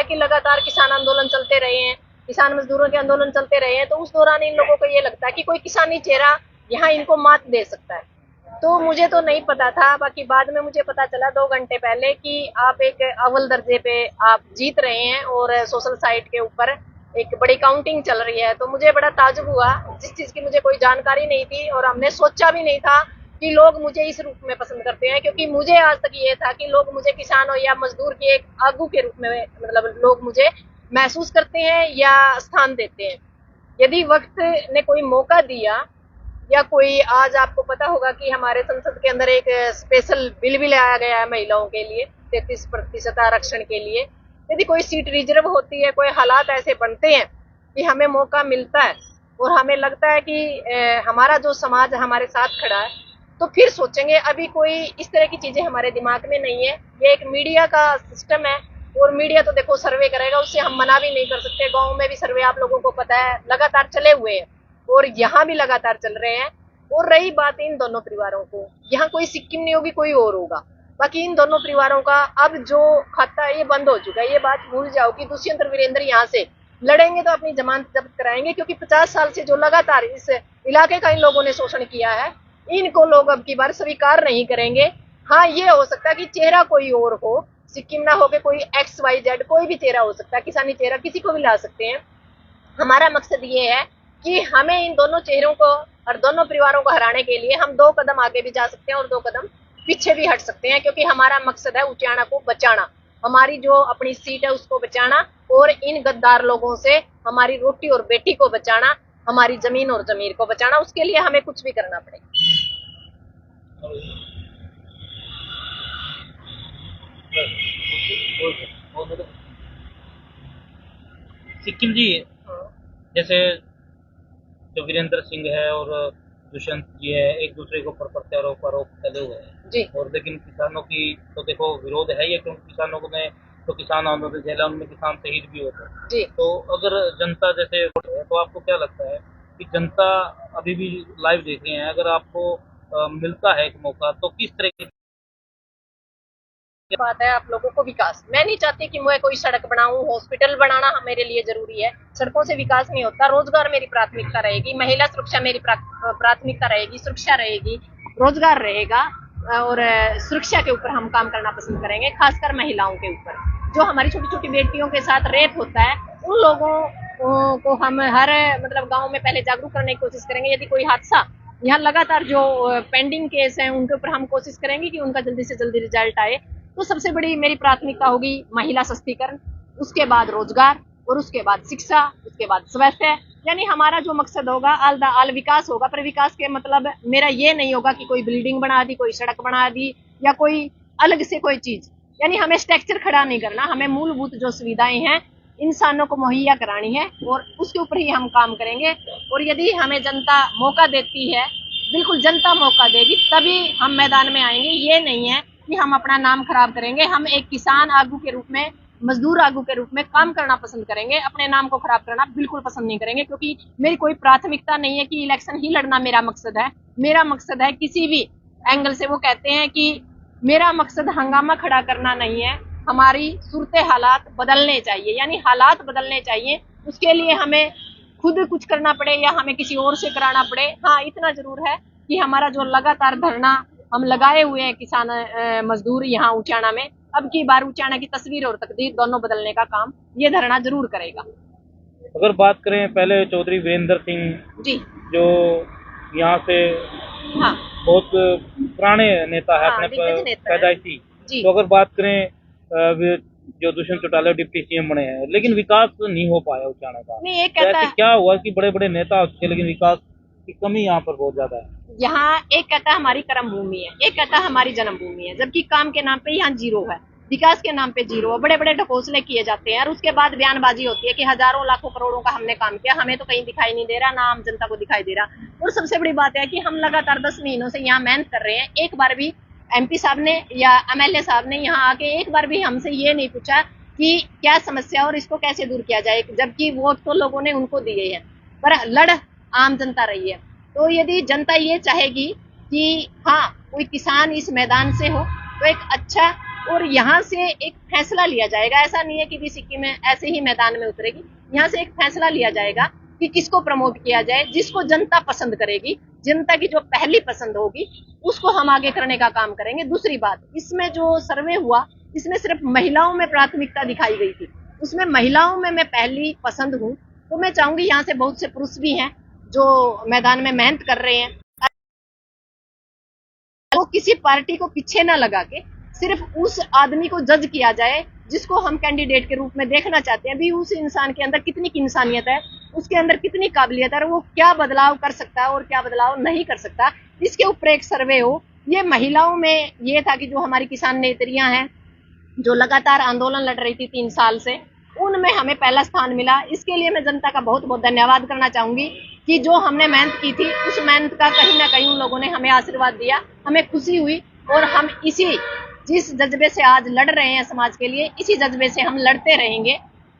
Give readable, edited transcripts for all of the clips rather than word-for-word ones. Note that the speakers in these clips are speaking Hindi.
कि लगातार किसान आंदोलन चलते रहे हैं, किसान मजदूरों के आंदोलन चलते रहे हैं, तो उस दौरान इन लोगों को ये लगता है कि कोई किसानी चेहरा यहाँ इनको मात दे सकता है। तो मुझे तो नहीं पता था, बाकी बाद में मुझे पता चला 2 घंटे पहले कि आप एक अव्वल दर्जे पे आप जीत रहे हैं और सोशल साइट के ऊपर एक बड़ी काउंटिंग चल रही है। तो मुझे बड़ा ताज्जुब हुआ, जिस चीज की मुझे कोई जानकारी नहीं थी और हमने सोचा भी नहीं था कि लोग मुझे इस रूप में पसंद करते हैं, क्योंकि मुझे आज तक ये था कि लोग मुझे किसान हो या मजदूर के एक आगू के रूप में, मतलब लोग मुझे महसूस करते हैं या स्थान देते हैं। यदि वक्त ने कोई मौका दिया या कोई, आज आपको पता होगा कि हमारे संसद के अंदर एक स्पेशल बिल भी लाया गया है महिलाओं के लिए 33% आरक्षण के लिए। यदि कोई सीट रिजर्व होती है, कोई हालात ऐसे बनते हैं कि हमें मौका मिलता है और हमें लगता है कि हमारा जो समाज हमारे साथ खड़ा है, तो फिर सोचेंगे। अभी कोई इस तरह की चीजें हमारे दिमाग में नहीं है। ये एक मीडिया का सिस्टम है और मीडिया तो देखो सर्वे करेगा, उससे हम मना भी नहीं कर सकते। गाँव में भी सर्वे आप लोगों को पता है लगातार चले हुए हैं और यहाँ भी लगातार चल रहे हैं। और रही बात इन दोनों परिवारों को, यहाँ कोई सिक्किम नहीं होगी, कोई और होगा। बाकी इन दोनों परिवारों का अब जो खाता है ये बंद हो चुका है। ये बात भूल जाओ कि दुष्यंत और वीरेंद्र यहाँ से लड़ेंगे तो अपनी जमानत जब्त कराएंगे, क्योंकि 50 साल से जो लगातार इस इलाके का इन लोगों ने शोषण किया है, इनको लोग अब की बार स्वीकार नहीं करेंगे। हाँ, ये हो सकता है कि चेहरा कोई और हो, सिक्किम ना होके कोई XYZ कोई भी चेहरा हो सकता है, किसानी चेहरा किसी को भी ला सकते हैं। हमारा मकसद ये है कि हमें इन दोनों चेहरों को और दोनों परिवारों को हराने के लिए हम 2 कदम आगे भी जा सकते हैं और 2 कदम पीछे भी हट सकते हैं, क्योंकि हमारा मकसद है उचाना को बचाना, हमारी जो अपनी सीट है उसको बचाना और इन गद्दार लोगों से हमारी रोटी और बेटी को बचाना, हमारी जमीन और जमीर को बचाना। उसके लिए हमें कुछ भी करना पड़ेगा। सिक्किम जी, जैसे जो वीरेंद्र सिंह है और दुष्यंत जी है, एक दूसरे के ऊपर प्रत्यारोप आरोप चले हुए हैं जी। और लेकिन किसानों की तो देखो विरोध है ये, क्योंकि किसानों को में तो किसान आंदोलन झेला, उनमें किसान शहीद भी होते हैं जी। तो अगर जनता जैसे है, तो आपको क्या लगता है कि जनता अभी भी लाइव देख रही है, अगर आपको मिलता है एक मौका तो किस तरह की बात है आप लोगों को विकास? मैं नहीं चाहती कि मैं कोई सड़क बनाऊं, हॉस्पिटल बनाना मेरे लिए जरूरी है, सड़कों से विकास नहीं होता। रोजगार मेरी प्राथमिकता रहेगी, महिला सुरक्षा मेरी प्राथमिकता रहेगी, सुरक्षा रहेगी, रोजगार रहेगा और सुरक्षा के ऊपर हम काम करना पसंद करेंगे, खासकर महिलाओं के ऊपर। जो हमारी छोटी छोटी बेटियों के साथ रेप होता है, उन लोगों को हम हर मतलब गाँव में पहले जागरूक करने की कोशिश करेंगे। यदि कोई हादसा, यहाँ लगातार जो पेंडिंग केस हैं उनके ऊपर हम कोशिश करेंगे कि उनका जल्दी से जल्दी रिजल्ट आए। तो सबसे बड़ी मेरी प्राथमिकता होगी महिला सशक्तिकरण, उसके बाद रोजगार और उसके बाद शिक्षा, उसके बाद स्वास्थ्य। यानी हमारा जो मकसद होगा आल विकास होगा। पर विकास के मतलब मेरा ये नहीं होगा कि कोई बिल्डिंग बना दी, कोई सड़क बना दी या कोई अलग से कोई चीज। यानी हमें स्ट्रक्चर खड़ा नहीं करना, हमें मूलभूत जो सुविधाएं हैं इंसानों को मुहैया करानी है और उसके ऊपर ही हम काम करेंगे। और यदि हमें जनता मौका देती है, बिल्कुल जनता मौका देगी, तभी हम मैदान में आएंगे। ये नहीं है कि हम अपना नाम खराब करेंगे। हम एक किसान आगू के रूप में, मजदूर आगू के रूप में काम करना पसंद करेंगे, अपने नाम को खराब करना बिल्कुल पसंद नहीं करेंगे, क्योंकि मेरी कोई प्राथमिकता नहीं है कि इलेक्शन ही लड़ना मेरा मकसद है। मेरा मकसद है किसी भी एंगल से, वो कहते हैं कि मेरा मकसद हंगामा खड़ा करना नहीं है, हमारी सूरत हालात बदलने चाहिए, यानी हालात बदलने चाहिए। उसके लिए हमें खुद कुछ करना पड़े या हमें किसी और से कराना पड़े। हाँ, इतना जरूर है कि हमारा जो लगातार धरना हम लगाए हुए हैं किसान मजदूर यहाँ उचाना में, अब की बार उचाना की तस्वीर और तकदीर दोनों बदलने का काम ये धरना जरूर करेगा। अगर बात करें पहले चौधरी वीरेंद्र सिंह जी, जो यहाँ से हाँ, बहुत पुराने नेता है, हाँ, अपने पैदाइशी, तो अगर बात करें जो दुष्यंत चौटाला डिप्टी CM बने हैं, लेकिन विकास नहीं हो पाया उचाना का। नहीं, एक कहता है क्या हुआ कि बड़े बड़े नेता होते हैं लेकिन विकास की कमी यहाँ पर बहुत ज्यादा है। यहाँ एक कहता है हमारी कर्म भूमि है, एक कहता है हमारी जन्मभूमि है, जबकि काम के नाम पे यहाँ जीरो है, विकास के नाम पे जीरो है। बड़े बड़े ढकोसले किए जाते हैं और उसके बाद बयानबाजी होती है कि हजारों लाखों करोड़ों का हमने काम किया, हमें तो कहीं दिखाई नहीं दे रहा, ना आम जनता को दिखाई दे रहा। और सबसे बड़ी बात है कि हम लगातार 10 महीनों से यहाँ मेहनत कर रहे हैं। एक बार भी MP साहब ने या MLA साहब ने यहाँ आके एक बार भी हमसे ये नहीं पूछा कि क्या समस्या और इसको कैसे दूर किया जाए, जबकि वोट तो लोगों ने उनको दिए हैं, पर लड़ आम जनता रही है। तो यदि जनता ये चाहेगी कि हाँ, कोई किसान इस मैदान से हो, तो एक अच्छा और यहाँ से एक फैसला लिया जाएगा। ऐसा नहीं है कि भी सिक्किम में ऐसे ही मैदान में उतरेगी, यहाँ से एक फैसला लिया जाएगा कि किसको प्रमोट किया जाए, जिसको जनता पसंद करेगी, जनता की जो पहली पसंद होगी उसको हम आगे करने का काम करेंगे। दूसरी बात, इसमें जो सर्वे हुआ इसमें सिर्फ महिलाओं में प्राथमिकता दिखाई गई थी, उसमें महिलाओं में मैं पहली पसंद हूँ। तो मैं चाहूंगी यहाँ से बहुत से पुरुष भी हैं जो मैदान में मेहनत कर रहे हैं, वो किसी पार्टी को पीछे ना लगा के सिर्फ उस आदमी को जज किया जाए जिसको हम कैंडिडेट के रूप में देखना चाहते हैं। भी उस इंसान के अंदर कितनी इंसानियत है, उसके अंदर कितनी काबिलियत है, और वो क्या बदलाव कर सकता है और क्या बदलाव नहीं कर सकता, इसके ऊपर एक सर्वे हो। ये महिलाओं में ये था कि जो हमारी किसान नेत्रियां हैं जो लगातार आंदोलन लड़ रही थी 3 साल से, उनमें हमें पहला स्थान मिला। इसके लिए मैं जनता का बहुत बहुत धन्यवाद करना चाहूंगी कि जो हमने मेहनत की थी उस मेहनत का कहीं ना कहीं उन लोगों ने हमें आशीर्वाद दिया, हमें खुशी हुई, और हम इसी जिस जज्बे से आज लड़ रहे हैं समाज के लिए, इसी जज्बे से हम लड़ते रहेंगे।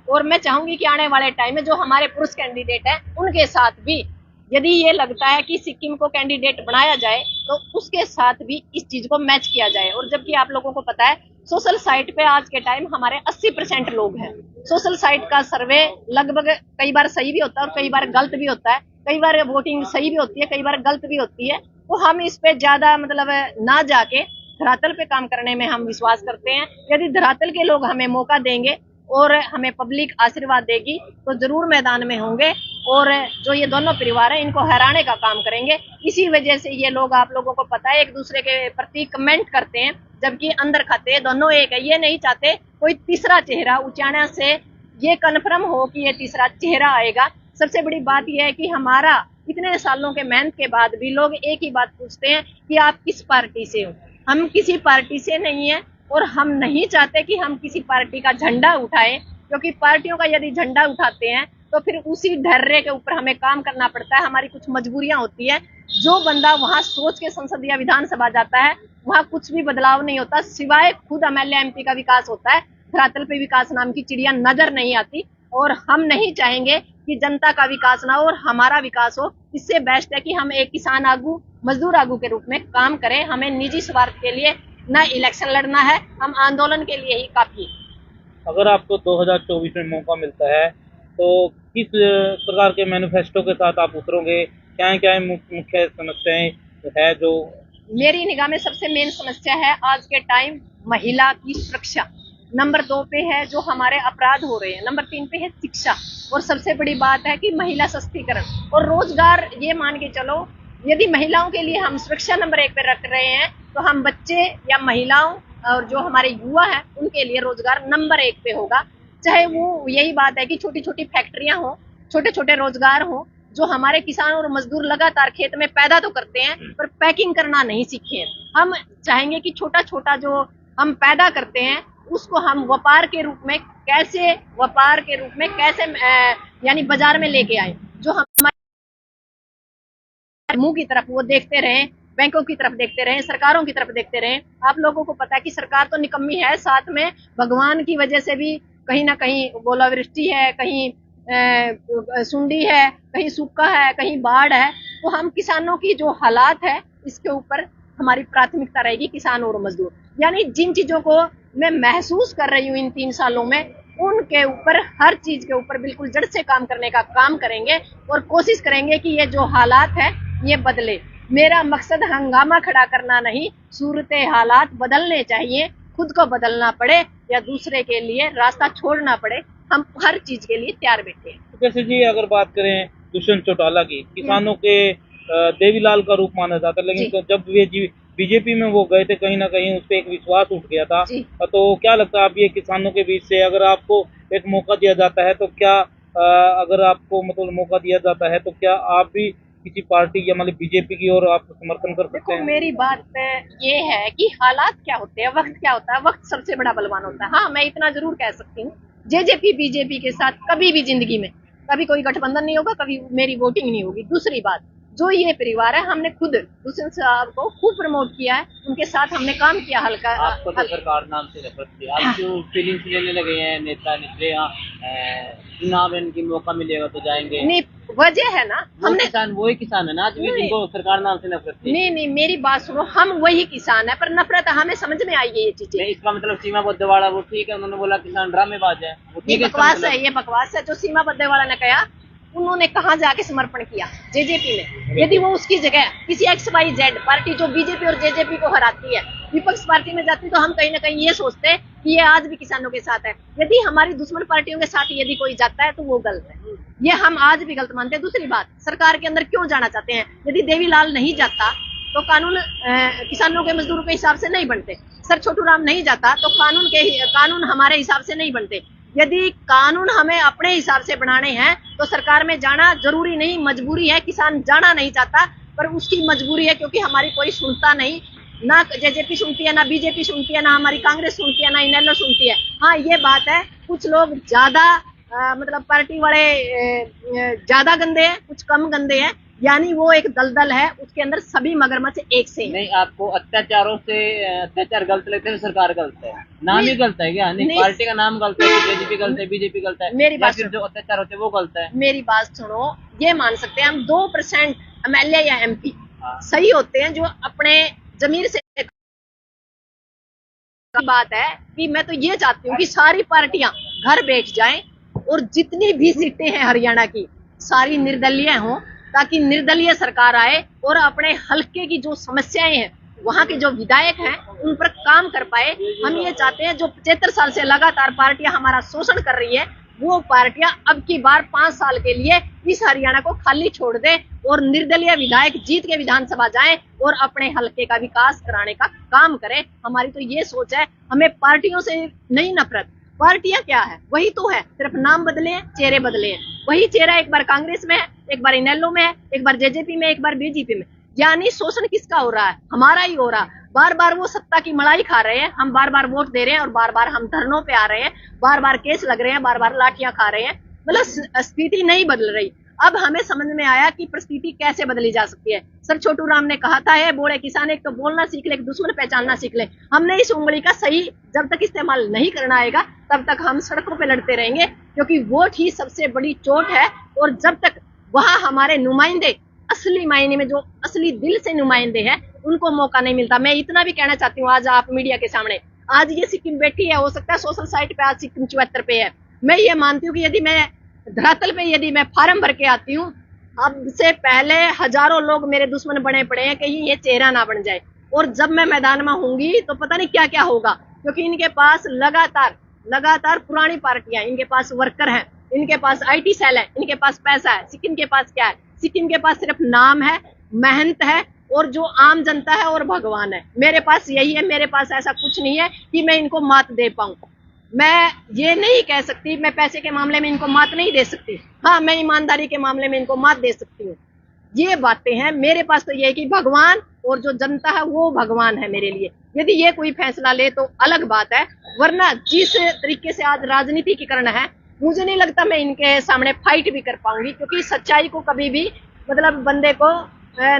और मैं चाहूंगी कि आने वाले टाइम में जो हमारे पुरुष कैंडिडेट हैं उनके साथ भी यदि ये लगता है कि सिक्किम को कैंडिडेट बनाया जाए तो उसके साथ भी इस चीज को मैच किया जाए। और जबकि आप लोगों को पता है सोशल साइट पे आज के टाइम हमारे 80% लोग हैं। सोशल साइट का सर्वे लगभग कई बार सही भी होता है और कई बार गलत भी होता है, कई बार वोटिंग सही भी होती है, कई बार गलत भी होती है। तो हम इस पे ज्यादा मतलब ना जाके धरातल पे काम करने में हम विश्वास करते हैं। यदि धरातल के लोग हमें मौका देंगे और हमें पब्लिक आशीर्वाद देगी तो जरूर मैदान में होंगे, और जो ये दोनों परिवार हैं इनको हराने का काम करेंगे। इसी वजह से ये लोग, आप लोगों को पता है, एक दूसरे के प्रति कमेंट करते हैं, जबकि अंदर खाते दोनों एक है। ये नहीं चाहते कोई तीसरा चेहरा उचाना से ये कन्फर्म हो कि ये तीसरा चेहरा आएगा। सबसे बड़ी बात यह है कि हमारा इतने सालों के मेहनत के बाद भी लोग एक ही बात पूछते हैं कि आप किस पार्टी से हो। हम किसी पार्टी से नहीं है और हम नहीं चाहते कि हम किसी पार्टी का झंडा उठाएं, क्योंकि पार्टियों का यदि झंडा उठाते हैं तो फिर उसी ढर्रे के ऊपर हमें काम करना पड़ता है। हमारी कुछ मजबूरियां होती है। जो बंदा वहां सोच के संसद या विधानसभा जाता है वहां कुछ भी बदलाव नहीं होता, सिवाय खुद एमएलए एमपी का विकास होता है। धरातल पे विकास नाम की चिड़िया नजर नहीं आती, और हम नहीं चाहेंगे कि जनता का विकास ना हो और हमारा विकास हो। इससे बेस्ट है कि हम एक किसान आगू, मजदूर आगू के रूप में काम करें। हमें निजी स्वार्थ के लिए ना इलेक्शन लड़ना है, हम आंदोलन के लिए ही काफी। अगर आपको 2024 में मौका मिलता है तो किस प्रकार के मैनिफेस्टो के साथ आप उतरोगे? क्या मुख्य समस्याएं है जो? मेरी निगाह में सबसे मेन समस्या है आज के टाइम महिला की सुरक्षा, नंबर 2 पे है जो हमारे अपराध हो रहे हैं, नंबर 3 पे है शिक्षा, और सबसे बड़ी बात है कि महिला सशक्तिकरण और रोजगार। ये मान के चलो, यदि महिलाओं के लिए हम सुरक्षा नंबर 1 पे रख रहे हैं तो हम बच्चे या महिलाओं और जो हमारे युवा हैं उनके लिए रोजगार नंबर 1 पे होगा। चाहे वो यही बात है कि छोटी छोटी फैक्ट्रियां हो, छोटे छोटे रोजगार हो, जो हमारे किसान और मजदूर लगातार खेत में पैदा तो करते हैं पर पैकिंग करना नहीं सीखे। हम चाहेंगे कि छोटा छोटा जो हम पैदा करते हैं उसको हम व्यापार के रूप में कैसे यानी बाजार में लेके आए। जो हमारे मुंह की तरफ वो देखते रहे, बैंकों की तरफ देखते रहे, सरकारों की तरफ देखते रहे। आप लोगों को पता है कि सरकार तो निकम्मी है, साथ में भगवान की वजह से भी कहीं ना कहीं ओलावृष्टि है, कहीं सुंडी है, कहीं सूखा है, कहीं बाढ़ है। तो हम किसानों की जो हालात है इसके ऊपर हमारी प्राथमिकता रहेगी, किसान और मजदूर। यानी जिन चीजों को मैं महसूस कर रही हूँ इन 3 सालों में, उनके ऊपर, हर चीज के ऊपर बिल्कुल जड़ से काम करने का काम करेंगे और कोशिश करेंगे कि ये जो हालात है ये बदले। मेरा मकसद हंगामा खड़ा करना नहीं, सूरत हालात बदलने चाहिए। खुद को बदलना पड़े या दूसरे के लिए रास्ता छोड़ना पड़े, हम हर चीज के लिए तैयार बैठे हैं। जैसे जी अगर बात करें दुष्यंत चौटाला की, किसानों के देवीलाल का रूप माना जाता है, लेकिन जब वे बीजेपी में वो गए थे कहीं ना कहीं उस पर एक विश्वास उठ गया था। तो क्या लगता है आप ये किसानों के बीच से अगर आपको एक मौका दिया जाता है तो क्या अगर आपको मतलब मौका दिया जाता है तो क्या आप भी किसी पार्टी या मतलब बीजेपी की ओर आप समर्थन कर सकते हैं? मेरी बात ये है कि हालात क्या होते हैं, वक्त क्या होता है, वक्त सबसे बड़ा बलवान होता है। हाँ, मैं इतना जरूर कह सकती हूँ, जेजेपी बीजेपी के साथ कभी भी जिंदगी में कभी कोई गठबंधन नहीं होगा, कभी मेरी वोटिंग नहीं होगी। दूसरी बात, जो ये परिवार है, हमने खुद दुष्यंत साहब को खूब प्रमोट किया है, उनके साथ हमने काम किया। हल्का आपको तो सरकार नाम से नफरत थी, आप जो फीलिंग्स लेने लगे हैं नेता निकले यहाँ चुनाव है, इनकी मौका मिलेगा तो जाएंगे। नहीं, वजह है ना, हमने वही किसान है ना आज भी जिनको सरकार नाम से नफरत थी। नहीं, मेरी बात सुनो, हम वही किसान है, पर नफरत हमें समझ में आई है ये चीजें। इसका मतलब सीमा बद्देवाड़ा वो ठीक है, उन्होंने बोला किसान ड्रामेबाज है, वो ये ठीक है। बकवास है, ये बकवास है जो सीमा बद्देवाड़ा ने कहा। उन्होंने कहाँ जाके समर्पण किया? जेजेपी में। यदि वो उसकी जगह किसी XYZ पार्टी जो बीजेपी और जेजेपी को हराती है विपक्ष पार्टी में जाती, तो हम कहीं ना कहीं ये सोचते हैं कि ये आज भी किसानों के साथ है। यदि हमारी दुश्मन पार्टियों के साथ यदि कोई जाता है तो वो गलत है, ये हम आज भी गलत मानते हैं। दूसरी बात, सरकार के अंदर क्यों जाना चाहते हैं? यदि देवीलाल नहीं जाता तो कानून किसानों के मजदूरों के हिसाब से नहीं बनते। सर छोटू राम नहीं जाता तो कानून हमारे हिसाब से नहीं बनते। यदि कानून हमें अपने हिसाब से बनाने हैं तो सरकार में जाना जरूरी नहीं, मजबूरी है। किसान जाना नहीं चाहता पर उसकी मजबूरी है, क्योंकि हमारी कोई सुनता नहीं, ना जेजेपी सुनती है, ना बीजेपी सुनती है, ना हमारी कांग्रेस सुनती है, ना इनेलो सुनती है। हाँ, ये बात है, कुछ लोग ज्यादा मतलब पार्टी वाले ज्यादा गंदे हैं, कुछ कम गंदे हैं, यानी वो एक दलदल है, उसके अंदर सभी मगरमच्छ एक से नहीं। आपको अत्याचार गलत लगता है, सरकार गलत है, नाम ही गलत है क्या? नहीं, पार्टी का नाम गलत है, जेजेपी गलत है, बीजेपी गलत है, मेरी बात फिर जो अत्याचार होते हैं वो गलत है? मेरी बात सुनो, ये मान सकते हैं हम 2% MLA या MP सही होते हैं जो अपने जमीर से। बात है कि मैं तो ये चाहती हूँ कि सारी पार्टियां घर बैठ जाएं और जितनी भी सीटें हैं हरियाणा की सारी निर्दलीय हों, ताकि निर्दलीय सरकार आए और अपने हल्के की जो समस्याएं हैं, वहां के जो विधायक हैं, उन पर काम कर पाए। हम ये चाहते हैं जो 75 साल से लगातार पार्टियां हमारा शोषण कर रही है, वो पार्टियां अब की बार 5 साल के लिए इस हरियाणा को खाली छोड़ दे और निर्दलीय विधायक जीत के विधानसभा जाएं और अपने हल्के का विकास कराने का काम करें। हमारी तो ये सोच है, हमें पार्टियों से नहीं नफरत। पार्टियां क्या है? वही तो है, सिर्फ नाम बदले हैं, चेहरे बदले हैं। वही चेहरा एक बार कांग्रेस में है, एक बार इनेलो में है, एक बार जेजेपी में, एक बार बीजेपी में। यानी शोषण किसका हो रहा है? हमारा ही हो रहा। बार बार वो सत्ता की मलाई खा रहे हैं, हम बार बार वोट दे रहे हैं और बार बार हम धरनों पे आ रहे हैं, बार बार केस लग रहे हैं, बार बार लाठियां खा रहे हैं। मतलब स्थिति नहीं बदल रही। अब हमें समझ में आया कि परिस्थिति कैसे बदली जा सकती है। सर छोटू राम ने कहा था, है बोले किसान एक तो बोलना सीख ले, एक दुश्मन पहचानना सीख ले। हमने इस उंगली का सही जब तक इस्तेमाल नहीं करना आएगा तब तक हम सड़कों पे लड़ते रहेंगे, क्योंकि वोट ही सबसे बड़ी चोट है। और जब तक वहां हमारे नुमाइंदे असली मायने में जो असली दिल से नुमाइंदे हैं उनको मौका नहीं मिलता। मैं इतना भी कहना चाहती हूँ, आज आप मीडिया के सामने, आज ये सिक्किम बैठी है, हो सकता है सोशल साइट पे आज सिक्किम 74 पे है। मैं ये मानती हूँ कि यदि मैं धरातल पे यदि मैं फार्म भर के आती हूँ, अब से पहले हजारों लोग मेरे दुश्मन बने पड़े हैं, कहीं ये चेहरा ना बन जाए। और जब मैं मैदान में होंगी तो पता नहीं क्या क्या होगा, क्योंकि इनके पास लगातार पुरानी पार्टियां, इनके पास वर्कर हैं, इनके पास IT सेल है, इनके पास पैसा है। सिक्किम के पास क्या है? सिक्किम के पास सिर्फ नाम है, मेहनत है और जो आम जनता है और भगवान है। मेरे पास यही है, मेरे पास ऐसा कुछ नहीं है कि मैं इनको मात दे पाऊं। मैं ये नहीं कह सकती, मैं पैसे के मामले में इनको मात नहीं दे सकती। हाँ, मैं ईमानदारी के मामले में इनको मात दे सकती हूँ। ये बातें हैं। मेरे पास तो ये है कि भगवान और जो जनता है वो भगवान है मेरे लिए। यदि ये कोई फैसला ले तो अलग बात है, वरना जिस तरीके से आज राजनीतिकरण है, मुझे नहीं लगता मैं इनके सामने फाइट भी कर पाऊंगी, क्योंकि सच्चाई को कभी भी मतलब बंदे को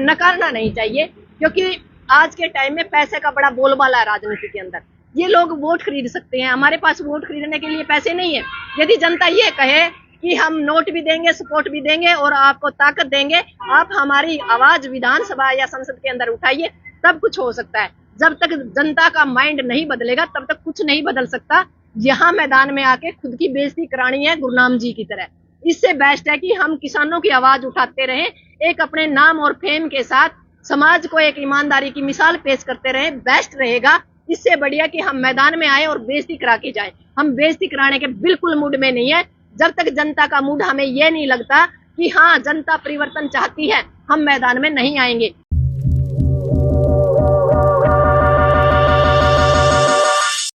नकारना नहीं चाहिए, क्योंकि आज के टाइम में पैसे का बड़ा बोलबाला है राजनीति के अंदर। ये लोग वोट खरीद सकते हैं, हमारे पास वोट खरीदने के लिए पैसे नहीं है। यदि जनता ये कहे कि हम नोट भी देंगे, सपोर्ट भी देंगे और आपको ताकत देंगे, आप हमारी आवाज विधानसभा या संसद के अंदर उठाइए, तब कुछ हो सकता है। जब तक जनता का माइंड नहीं बदलेगा तब तक कुछ नहीं बदल सकता। यहाँ मैदान में आके खुद की बेइज्जती करानी है गुरनाम जी की तरह। इससे बेस्ट है कि हम किसानों की आवाज उठाते रहें, एक अपने नाम और फेम के साथ समाज को एक ईमानदारी की मिसाल पेश करते रहें, बेस्ट रहेगा। इससे बढ़िया कि हम मैदान में आए और बेइज्जती करा के जाए। हम बेइज्जती कराने के बिल्कुल मूड में नहीं है। जब तक जनता का मूड हमें ये नहीं लगता कि हाँ जनता परिवर्तन चाहती है, हम मैदान में नहीं आएंगे।